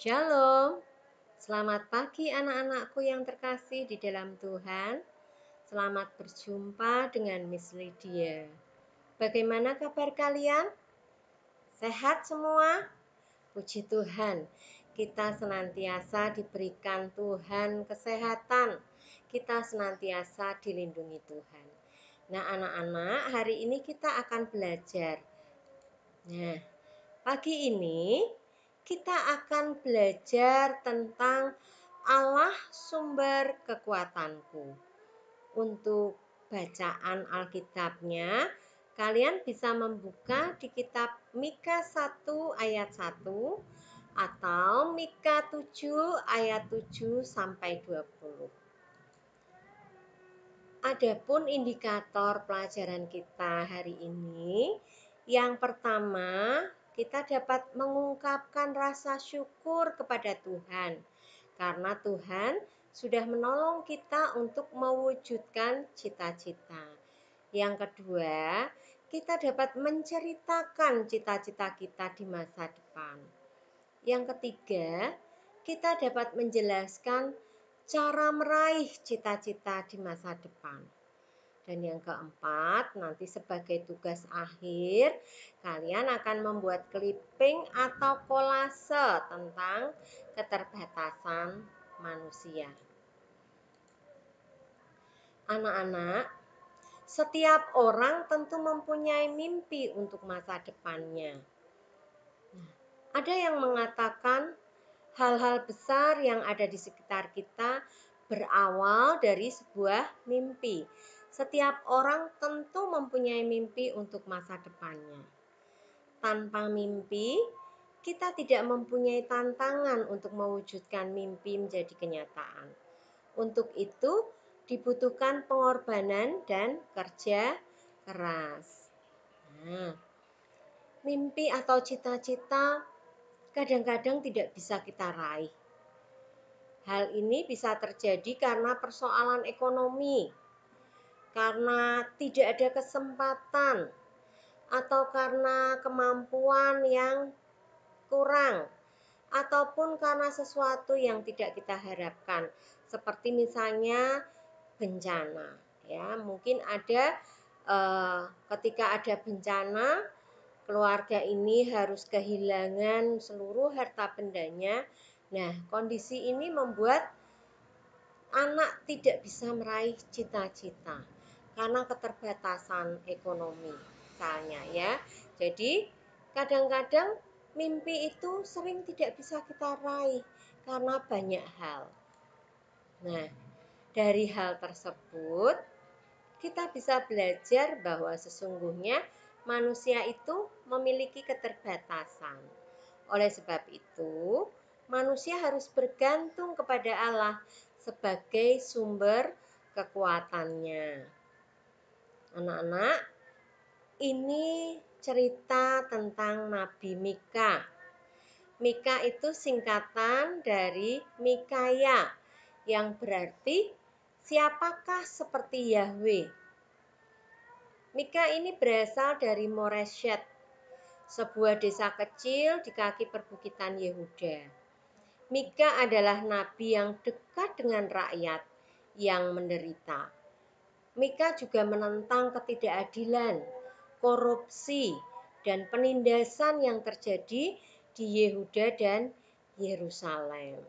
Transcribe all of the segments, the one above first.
Shalom, selamat pagi anak-anakku yang terkasih di dalam Tuhan. Selamat berjumpa dengan Miss Lydia. Bagaimana kabar kalian? Sehat semua? Puji Tuhan, kita senantiasa diberikan Tuhan kesehatan. Kita senantiasa dilindungi Tuhan. Nah anak-anak, hari ini kita akan belajar. Nah, pagi ini kita akan belajar tentang Allah sumber kekuatanku. Untuk bacaan Alkitabnya, kalian bisa membuka di kitab Mika 1 ayat 1 atau Mika 7 ayat 7 sampai 20. Adapun indikator pelajaran kita hari ini, yang pertama, kita dapat mengungkapkan rasa syukur kepada Tuhan karena Tuhan sudah menolong kita untuk mewujudkan cita-cita. Yang kedua, kita dapat menceritakan cita-cita kita di masa depan. Yang ketiga, kita dapat menjelaskan cara meraih cita-cita di masa depan. Dan yang keempat, nanti sebagai tugas akhir, kalian akan membuat clipping atau kolase tentang keterbatasan manusia. Anak-anak, setiap orang tentu mempunyai mimpi untuk masa depannya. Ada yang mengatakan hal-hal besar yang ada di sekitar kita berawal dari sebuah mimpi. Setiap orang tentu mempunyai mimpi untuk masa depannya. Tanpa mimpi, kita tidak mempunyai tantangan untuk mewujudkan mimpi menjadi kenyataan. Untuk itu, dibutuhkan pengorbanan dan kerja keras. Nah, mimpi atau cita-cita kadang-kadang tidak bisa kita raih. Hal ini bisa terjadi karena persoalan ekonomi, karena tidak ada kesempatan, atau karena kemampuan yang kurang, ataupun karena sesuatu yang tidak kita harapkan, seperti misalnya bencana. Ya, mungkin ada ketika ada bencana, keluarga ini harus kehilangan seluruh harta bendanya. Nah, kondisi ini membuat anak tidak bisa meraih cita-cita karena keterbatasan ekonomi misalnya ya. Jadi kadang-kadang mimpi itu sering tidak bisa kita raih karena banyak hal. Nah, dari hal tersebut kita bisa belajar bahwa sesungguhnya manusia itu memiliki keterbatasan. Oleh sebab itu, manusia harus bergantung kepada Allah sebagai sumber kekuatannya. Anak-anak, ini cerita tentang Nabi Mika. Mika itu singkatan dari Mikaya, yang berarti siapakah seperti Yahweh. Mika ini berasal dari Moreshet, sebuah desa kecil di kaki perbukitan Yehuda. Mika adalah nabi yang dekat dengan rakyat yang menderita. Mika juga menentang ketidakadilan, korupsi, dan penindasan yang terjadi di Yehuda dan Yerusalem.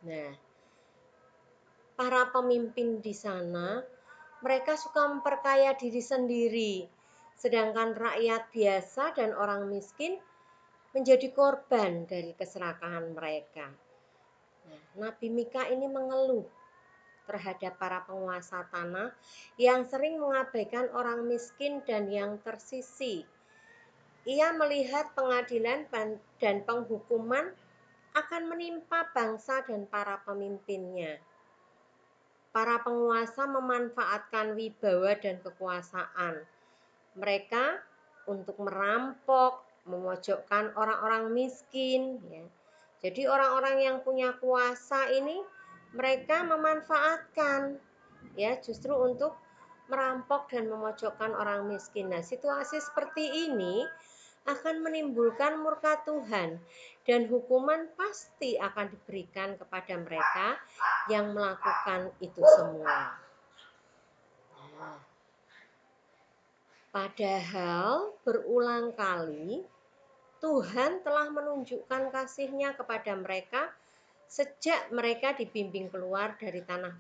Nah, para pemimpin di sana, mereka suka memperkaya diri sendiri, sedangkan rakyat biasa dan orang miskin menjadi korban dari keserakahan mereka. Nah, Nabi Mika ini mengeluh terhadap para penguasa tanah yang sering mengabaikan orang miskin dan yang tersisih. Ia melihat pengadilan dan penghukuman akan menimpa bangsa dan para pemimpinnya. Para penguasa memanfaatkan wibawa dan kekuasaan mereka untuk merampok, memojokkan orang-orang miskin. Ya. Jadi orang-orang yang punya kuasa ini mereka memanfaatkan ya justru untuk merampok dan memojokkan orang miskin. Nah, situasi seperti ini akan menimbulkan murka Tuhan, dan hukuman pasti akan diberikan kepada mereka yang melakukan itu semua. Nah, padahal berulang kali Tuhan telah menunjukkan kasih-Nya kepada mereka sejak mereka dibimbing keluar dari tanah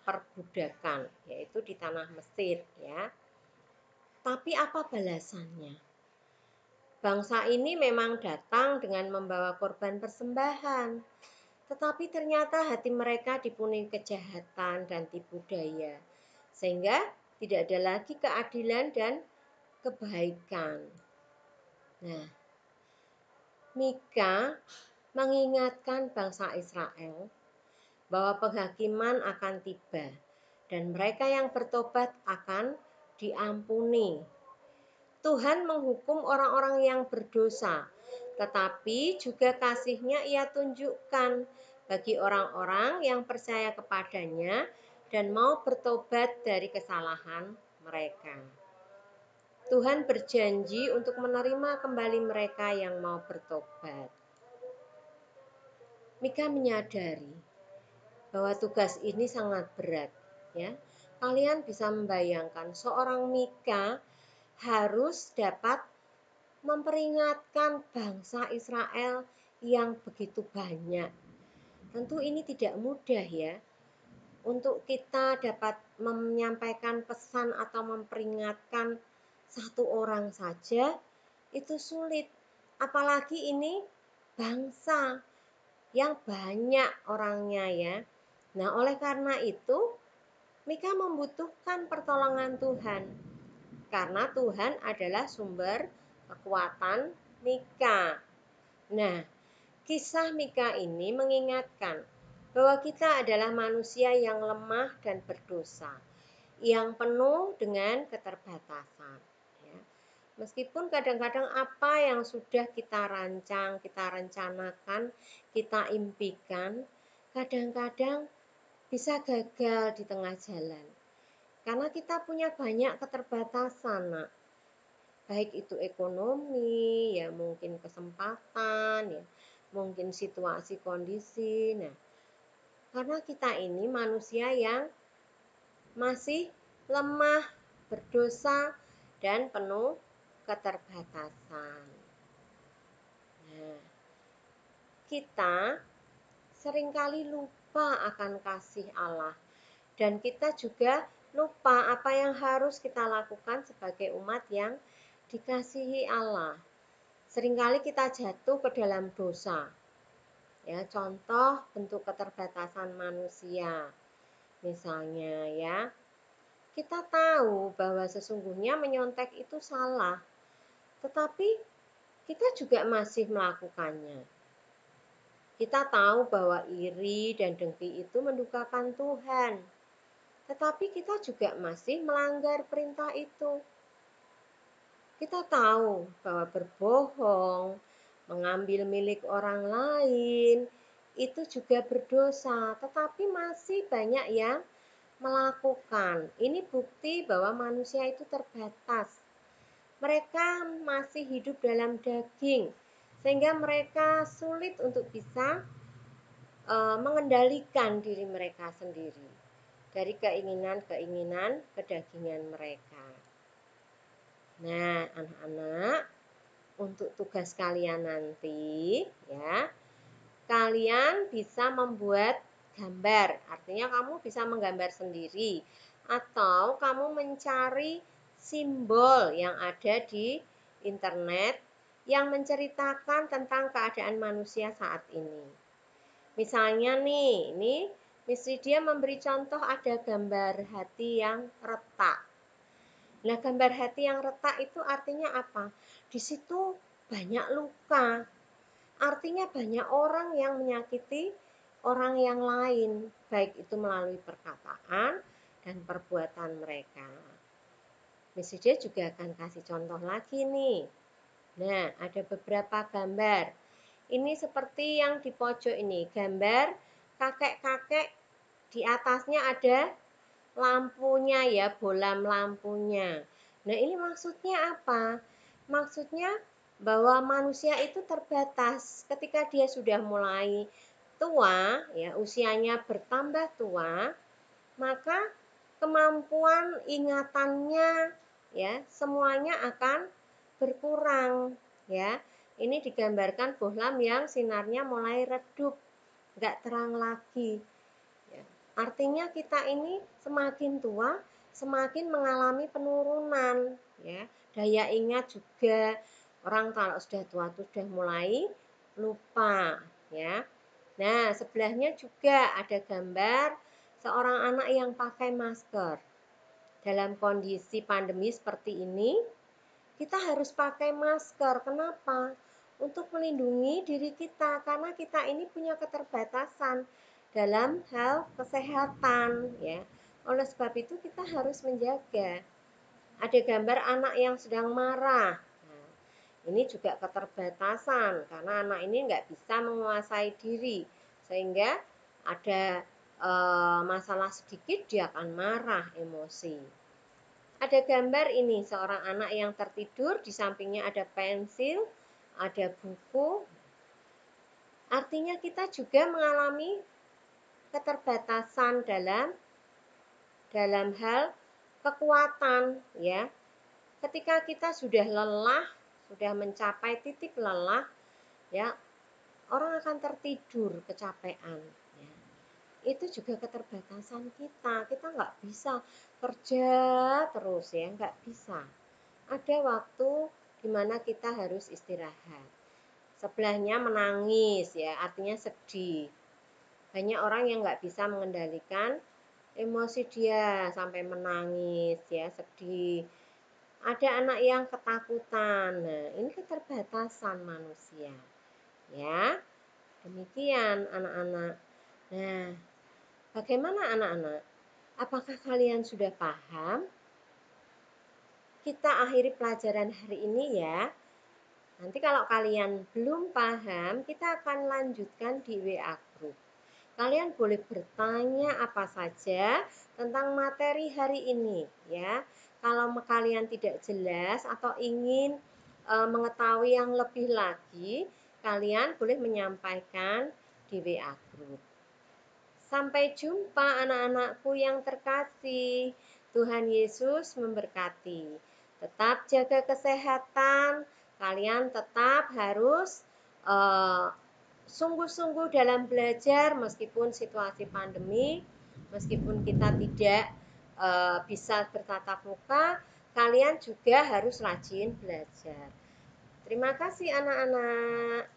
perbudakan, yaitu di tanah Mesir, ya. Tapi apa balasannya? Bangsa ini memang datang dengan membawa korban persembahan, tetapi ternyata hati mereka dipenuhi kejahatan dan tipu daya, sehingga tidak ada lagi keadilan dan kebaikan. Nah, Mika mengingatkan bangsa Israel bahwa penghakiman akan tiba dan mereka yang bertobat akan diampuni. Tuhan menghukum orang-orang yang berdosa, tetapi juga kasih-Nya Ia tunjukkan bagi orang-orang yang percaya kepadanya dan mau bertobat dari kesalahan mereka. Tuhan berjanji untuk menerima kembali mereka yang mau bertobat. Mika menyadari bahwa tugas ini sangat berat, ya. Kalian bisa membayangkan seorang Mika harus dapat memperingatkan bangsa Israel yang begitu banyak. Tentu ini tidak mudah, ya. Untuk kita dapat menyampaikan pesan atau memperingatkan satu orang saja itu sulit. Apalagi ini bangsa yang banyak orangnya, ya. Nah, oleh karena itu Mika membutuhkan pertolongan Tuhan, karena Tuhan adalah sumber kekuatan Mika. Nah, kisah Mika ini mengingatkan bahwa kita adalah manusia yang lemah dan berdosa, yang penuh dengan keterbatasan. Ya. Meskipun kadang-kadang apa yang sudah kita rancang, kita rencanakan, kita impikan, kadang-kadang bisa gagal di tengah jalan. Karena kita punya banyak keterbatasan, Nak. Baik itu ekonomi, ya mungkin kesempatan, ya mungkin situasi kondisi. Nah, karena kita ini manusia yang masih lemah, berdosa, dan penuh keterbatasan. Nah, kita seringkali lupa akan kasih Allah, dan kita juga lupa apa yang harus kita lakukan sebagai umat yang dikasihi Allah. Seringkali kita jatuh ke dalam dosa. Ya, contoh bentuk keterbatasan manusia. Misalnya, ya, kita tahu bahwa sesungguhnya menyontek itu salah, tetapi kita juga masih melakukannya. Kita tahu bahwa iri dan dengki itu mendukakan Tuhan, tetapi kita juga masih melanggar perintah itu. Kita tahu bahwa berbohong, mengambil milik orang lain, itu juga berdosa, tetapi masih banyak yang melakukan. Ini bukti bahwa manusia itu terbatas. Mereka masih hidup dalam daging, sehingga mereka sulit untuk bisa mengendalikan diri mereka sendiri dari keinginan-keinginan kedagingan mereka. Nah, anak-anak, untuk tugas kalian nanti, ya, kalian bisa membuat gambar. Artinya kamu bisa menggambar sendiri atau kamu mencari simbol yang ada di internet yang menceritakan tentang keadaan manusia saat ini. Misalnya nih, ini Miss Lydia memberi contoh ada gambar hati yang retak. Nah, gambar hati yang retak itu artinya apa? Di situ banyak luka. Artinya banyak orang yang menyakiti orang yang lain, baik itu melalui perkataan dan perbuatan mereka. Miss Lydia juga akan kasih contoh lagi nih. Nah, ada beberapa gambar. Ini seperti yang di pojok ini, gambar kakek-kakek, di atasnya ada lampunya, ya, bolam lampunya. Nah, ini maksudnya apa? Maksudnya bahwa manusia itu terbatas. Ketika dia sudah mulai tua, ya, usianya bertambah tua, maka kemampuan ingatannya, ya, semuanya akan berkurang, ya. Ini digambarkan bohlam yang sinarnya mulai redup, nggak terang lagi, ya. Artinya kita ini semakin tua semakin mengalami penurunan, ya. Daya ingat juga, orang kalau sudah tua itu sudah mulai lupa, ya. Nah, sebelahnya juga ada gambar seorang anak yang pakai masker. Dalam kondisi pandemi seperti ini, kita harus pakai masker. Kenapa? Untuk melindungi diri kita, karena kita ini punya keterbatasan dalam hal kesehatan, ya. Oleh sebab itu kita harus menjaga. Ada gambar anak yang sedang marah. Nah, ini juga keterbatasan karena anak ini nggak bisa menguasai diri, sehingga ada masalah sedikit dia akan marah, emosi. Ada gambar ini seorang anak yang tertidur, di sampingnya ada pensil, ada buku. Artinya kita juga mengalami keterbatasan dalam hal kekuatan, ya. Ketika kita sudah lelah, sudah mencapai titik lelah, ya, orang akan tertidur kecapean, ya. Itu juga keterbatasan kita. Kita nggak bisa kerja terus, ya, nggak bisa. Ada waktu di mana kita harus istirahat. Sebelahnya menangis, ya, artinya sedih. Banyak orang yang nggak bisa mengendalikan emosi dia sampai menangis, ya, sedih. Ada anak yang ketakutan. Nah, ini keterbatasan manusia, ya. Demikian anak-anak. Nah, bagaimana anak-anak? Apakah kalian sudah paham? Kita akhiri pelajaran hari ini, ya. Nanti kalau kalian belum paham, kita akan lanjutkan di WA Group. Kalian boleh bertanya apa saja tentang materi hari ini, ya. Kalau kalian tidak jelas atau ingin mengetahui yang lebih lagi, kalian boleh menyampaikan di WA Group. Sampai jumpa anak-anakku yang terkasih. Tuhan Yesus memberkati. Tetap jaga kesehatan. Kalian tetap harus sungguh-sungguh dalam belajar meskipun situasi pandemi, meskipun kita tidak bisa bertatap muka, kalian juga harus rajin belajar. Terima kasih anak-anak.